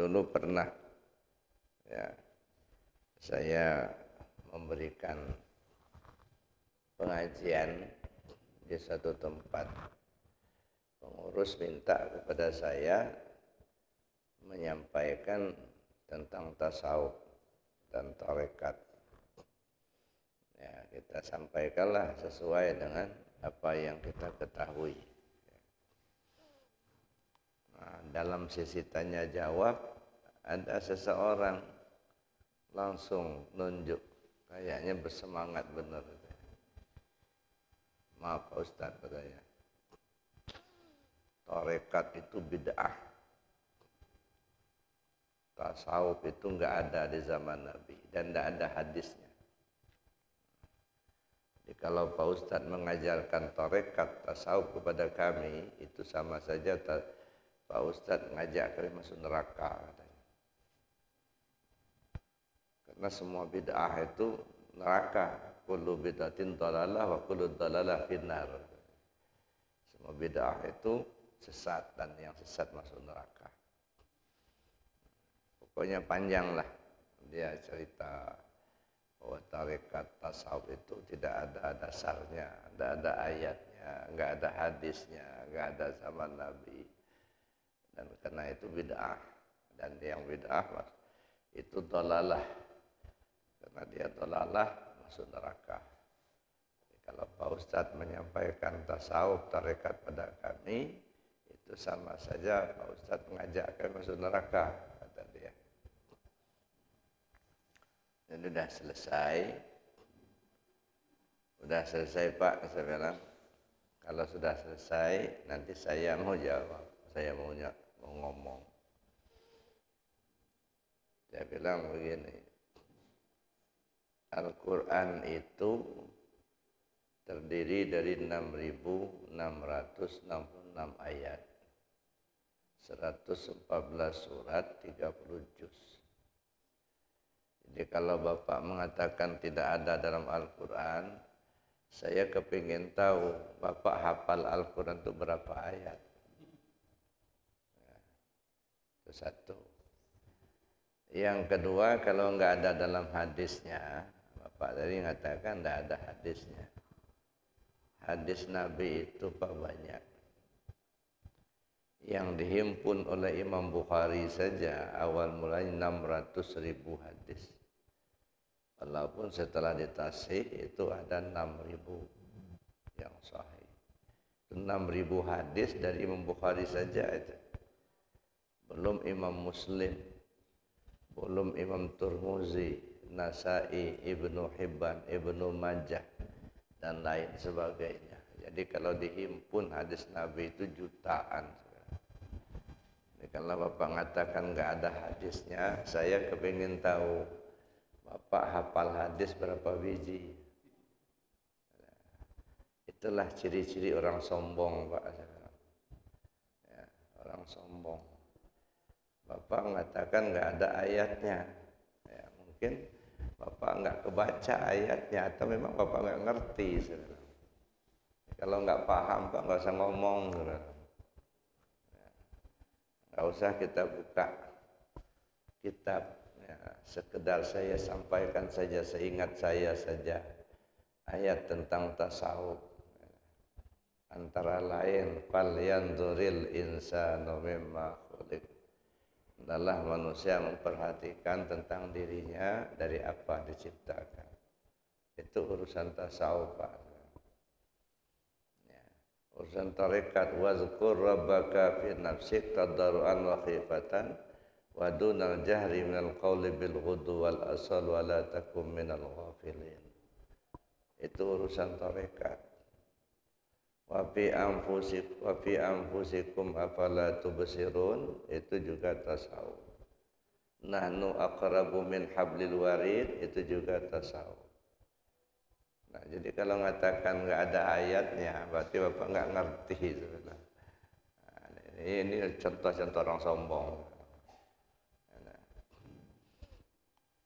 Dulu pernah ya saya memberikan pengajian di satu tempat. Pengurus minta kepada saya menyampaikan tentang tasawuf dan tarekat. Ya, kita sampaikanlah sesuai dengan apa yang kita ketahui. Nah, dalam sisi tanya jawab ada seseorang langsung nunjuk, kayaknya bersemangat benar. Maaf Pak Ustadz, katanya, tarekat itu bid'ah, tasawuf itu enggak ada di zaman Nabi dan enggak ada hadisnya. Jadi kalau Pak Ustadz mengajarkan tarekat tasawuf kepada kami, itu sama saja Pak Ustadz ngajak kami masuk neraka, katanya. Karena semua bid'ah itu neraka. Kullu bid'atin dhalalah wa kullu dhalalah finnar. Semua bid'ah itu sesat dan yang sesat masuk neraka. Pokoknya panjang lah dia cerita bahwa tarekat tasawuf itu tidak ada dasarnya, tidak ada ayatnya, enggak ada hadisnya, enggak ada zaman Nabi. Dan karena itu bid'ah, dan yang bid'ah itu dhalalah. Karena dia dhalalah masuk neraka. Jadi kalau Pak Ustadz menyampaikan tasawuf tarekat pada kami, itu sama saja Pak Ustadz mengajak kami masuk neraka, kata dia. Dan sudah selesai. Sudah selesai Pak, saya bilang. Kalau sudah selesai, nanti saya mau jawab. Saya mau ngomong. Saya bilang begini, Al-Quran itu terdiri dari 6.666 ayat, 114 surat, 30 juz. Jadi kalau Bapak mengatakan tidak ada dalam Al-Quran, saya kepingin tahu Bapak hafal Al-Quran itu berapa ayat. Itu satu. Yang kedua, kalau enggak ada dalam hadisnya, Bapak tadi mengatakan tidak ada hadisnya. Hadis Nabi itu Pak banyak. Yang dihimpun oleh Imam Bukhari saja awal mulai 600.000 hadis. Walaupun setelah ditasih itu ada 6.000 yang sahih. 6.000 hadis dari Imam Bukhari saja itu. Belum Imam Muslim, belum Imam Tirmizi, Nasai, Ibnu Hibban, Ibnu Majah, dan lain sebagainya. Jadi kalau dihimpun hadis Nabi itu jutaan. Jadi kalau Bapak mengatakan enggak ada hadisnya, saya kepingin tahu Bapak hafal hadis berapa biji. Itulah ciri-ciri orang sombong, Pak. Ya, orang sombong. Bapak mengatakan enggak ada ayatnya. Ya, mungkin Bapak enggak kebaca ayatnya atau memang Bapak enggak ngerti. Saudara. Kalau enggak paham Pak enggak usah ngomong. Saudara. Ya, enggak usah kita buka kitab. Ya, sekedar saya sampaikan saja, seingat saya saja ayat tentang tasawuf. Antara lain, fal yanzuril insanu mimma khuliq. Adalah manusia memperhatikan tentang dirinya dari apa diciptakan. Itu urusan tasawuf, Pak. Ya. Urusan tarekat, wazkur rabbaka fi nafsik tadarruan wa khifatan wa dunal jahri minal qawli bil ghudwi wal asal wa la takum minal ghafilin. Itu urusan tarekat. Wa fi anfusikum afala tubsirun, itu juga tasawuf. Nahnu aqrabu min hablil warid, itu juga tasawuf. Nah, jadi kalau mengatakan enggak ada ayatnya, berarti Bapak enggak ngerti sebenarnya. Nah, ini contoh-contoh orang sombong. Nah,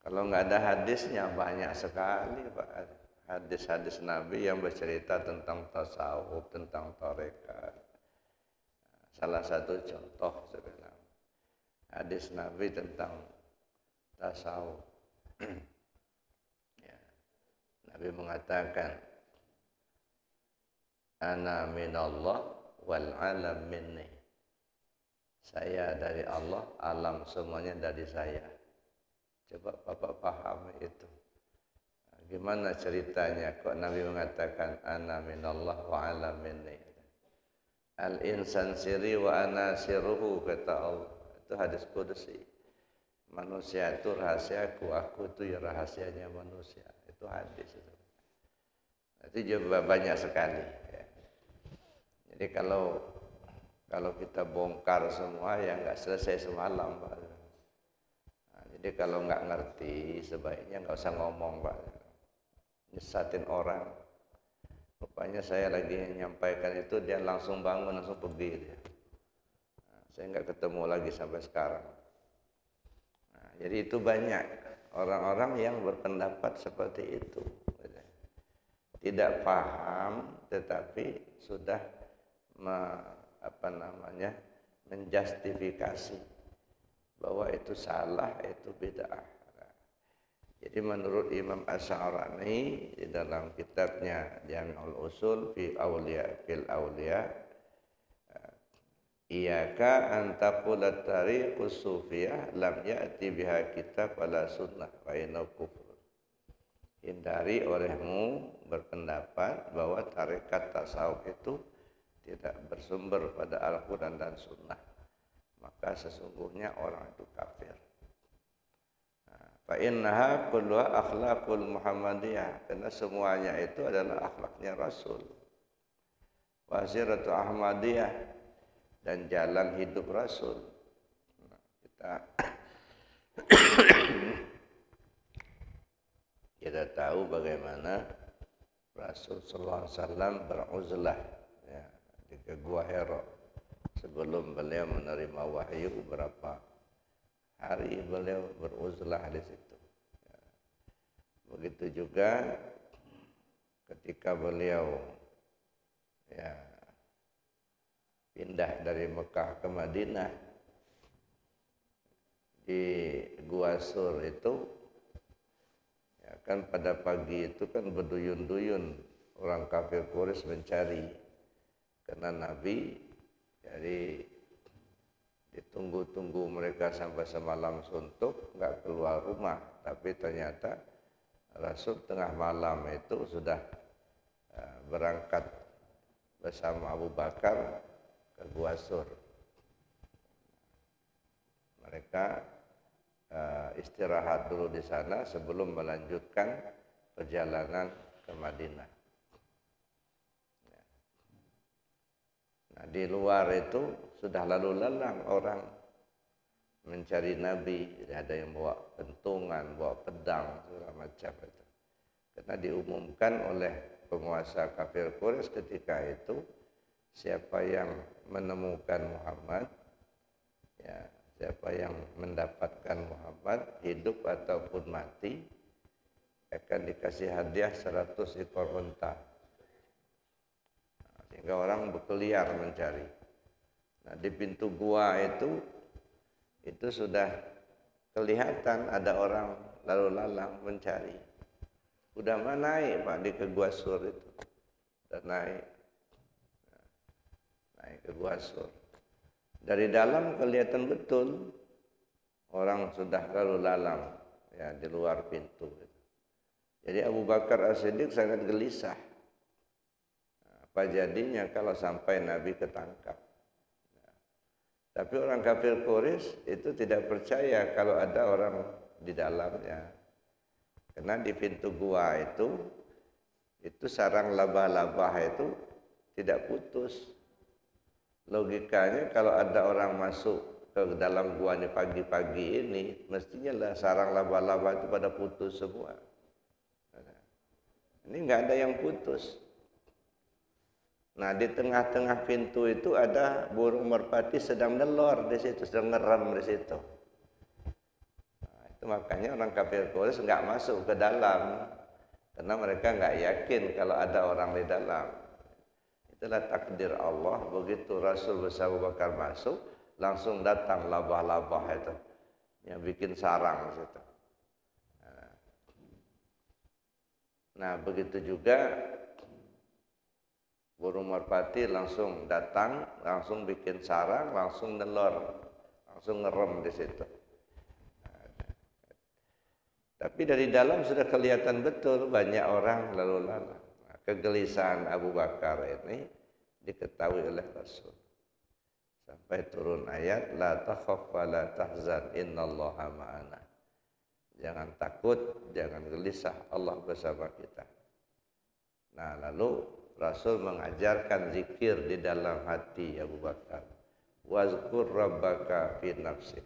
kalau enggak ada hadisnya banyak sekali, Pak. Hadis-hadis Nabi yang bercerita tentang tasawuf, tentang tarekat. Salah satu contoh sebenarnya hadis Nabi tentang tasawuf. Ya. Nabi mengatakan, ana minallah wal alam minni. Saya dari Allah, alam semuanya dari saya. Coba Bapak pahami itu. Gimana ceritanya kok Nabi mengatakan ana minallah wa alam minni. Al-insan siri wa ana siruhu, kata Allah. Itu hadis qudsi. Manusia itu rahasiaku, aku itu ya rahasianya manusia. Itu hadis itu. Itu juga banyak sekali. Ya. Jadi kalau kita bongkar semua ya nggak selesai semalam, Pak. Nah, jadi kalau nggak ngerti sebaiknya nggak usah ngomong, Pak. Nyesatin orang. Rupanya saya lagi menyampaikan itu dia langsung bangun, langsung pergi dia. Nah, saya nggak ketemu lagi sampai sekarang. Nah, jadi itu banyak orang-orang yang berpendapat seperti itu. Tidak paham tetapi sudah menjustifikasi bahwa itu salah, itu bid'ah. Jadi menurut Imam Asy'arani di dalam kitabnya Jami'ul Usul fil Awliya, iyyaka an taqula tariqus sufiyah lam ya'ti biha kitab wala sunnah wa inna kufur. Hindari olehmu berpendapat bahwa tarekat tasawuf itu tidak bersumber pada Al-Quran dan Sunnah, maka sesungguhnya orang itu kafir. Fa innaha kulluha akhlaqul Muhammadiyah, karena semuanya itu adalah akhlaknya Rasul. Wasiratu Ahmadiyah, dan jalan hidup Rasul. Kita tahu bagaimana Rasul sallallahu alaihi wasallam beruzlah ya, di Gua Hira sebelum beliau menerima wahyu. Berapa hari beliau beruzlah di situ. Ya. Begitu juga ketika beliau ya pindah dari Mekah ke Madinah di Gua Sur itu. Kan pada pagi itu kan berduyun-duyun orang kafir Quraisy mencari, karena Nabi jadi ditunggu-tunggu mereka sampai semalam suntuk nggak keluar rumah, tapi ternyata Rasul tengah malam itu sudah berangkat bersama Abu Bakar ke Gua Sur. Mereka istirahat dulu di sana sebelum melanjutkan perjalanan ke Madinah. Nah, di luar itu sudah lalu lalang orang mencari Nabi. Ada yang bawa pentungan, bawa pedang, segala macam itu. Karena diumumkan oleh penguasa kafir Quraisy ketika itu, siapa yang menemukan Muhammad, ya, siapa yang mendapatkan Muhammad hidup ataupun mati akan dikasih hadiah 100 ekor unta. Sehingga orang berkeliar mencari. Nah, di pintu gua itu sudah kelihatan ada orang lalu lalang mencari. Udah naik Pak di ke Gua Sur itu. Udah naik ke Gua Sur. Dari dalam kelihatan betul orang sudah lalu lalang ya di luar pintu. Jadi Abu Bakar As-Siddiq sangat gelisah. Apa jadinya kalau sampai Nabi ketangkap? Tapi orang kafir Quraisy itu tidak percaya kalau ada orang di dalamnya. Karena di pintu gua itu sarang labah-labah itu tidak putus. Logikanya kalau ada orang masuk ke dalam gua ini pagi-pagi ini, mestinya lah sarang laba-laba itu pada putus semua. Ini nggak ada yang putus. Nah, di tengah-tengah pintu itu ada burung merpati sedang nelor di situ, sedang ngeram di situ. Nah, itu makanya orang kafir Quraisy nggak masuk ke dalam, karena mereka nggak yakin kalau ada orang di dalam. Itulah takdir Allah, begitu Rasul bersama Abu Bakar masuk, langsung datang labah-labah itu yang bikin sarang situ. Nah, begitu juga burung merpati langsung datang, langsung bikin sarang, langsung nelor, langsung ngerem di situ. Tapi dari dalam sudah kelihatan betul banyak orang lalu lalang. Nah, kegelisahan Abu Bakar ini diketahui oleh Rasul. Sampai turun ayat la takhaf wa la tahzan innallaha ma'ana. Jangan takut, jangan gelisah, Allah bersama kita. Nah, lalu Rasul mengajarkan zikir di dalam hati Abu Bakar. Wazkur rabbaka fi nafsik.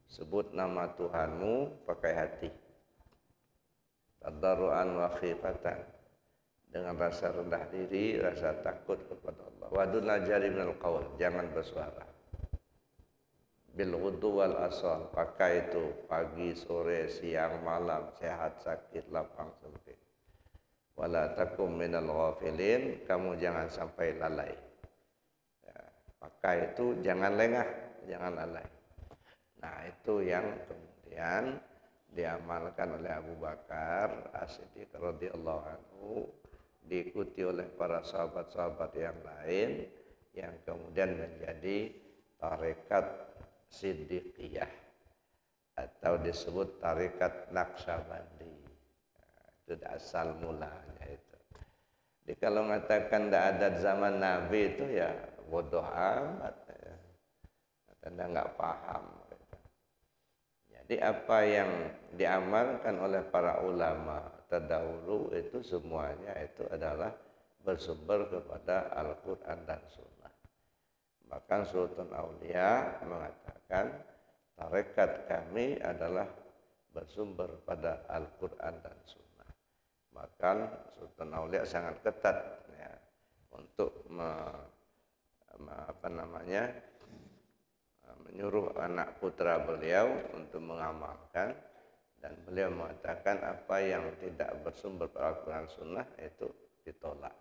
Sebut nama Tuhanmu pakai hati. Tadarruan wa khifatan. Dengan rasa rendah diri, rasa takut kepada Allah. Waduna jari minal qaul. Jangan bersuara. Bil ghudu wal asal. Pakai itu pagi, sore, siang, malam, sehat, sakit, lapang, sempit. Wala takum minal ghafilin. Kamu jangan sampai lalai. Ya, pakai itu jangan lengah, jangan lalai. Nah, itu yang kemudian diamalkan oleh Abu Bakar As-Siddiq radhiyallahu anhu, diikuti oleh para sahabat-sahabat yang lain yang kemudian menjadi tarekat Siddiqiyah atau disebut tarekat Naqsyabandi. Itu asal mulanya itu. Jadi kalau mengatakan tidak ada zaman Nabi itu ya bodoh amat ya. Anda nggak paham. Jadi apa yang diamalkan oleh para ulama terdahulu itu semuanya itu adalah bersumber kepada Al-Quran dan Sunnah. Bahkan Sultan Aulia mengatakan tarekat kami adalah bersumber pada Al-Quran dan Sunnah. Bahkan Sultan Aulia sangat ketat ya, untuk menyuruh anak putra beliau untuk mengamalkan, dan beliau mengatakan apa yang tidak bersumber pada Al-Quran Sunnah itu ditolak.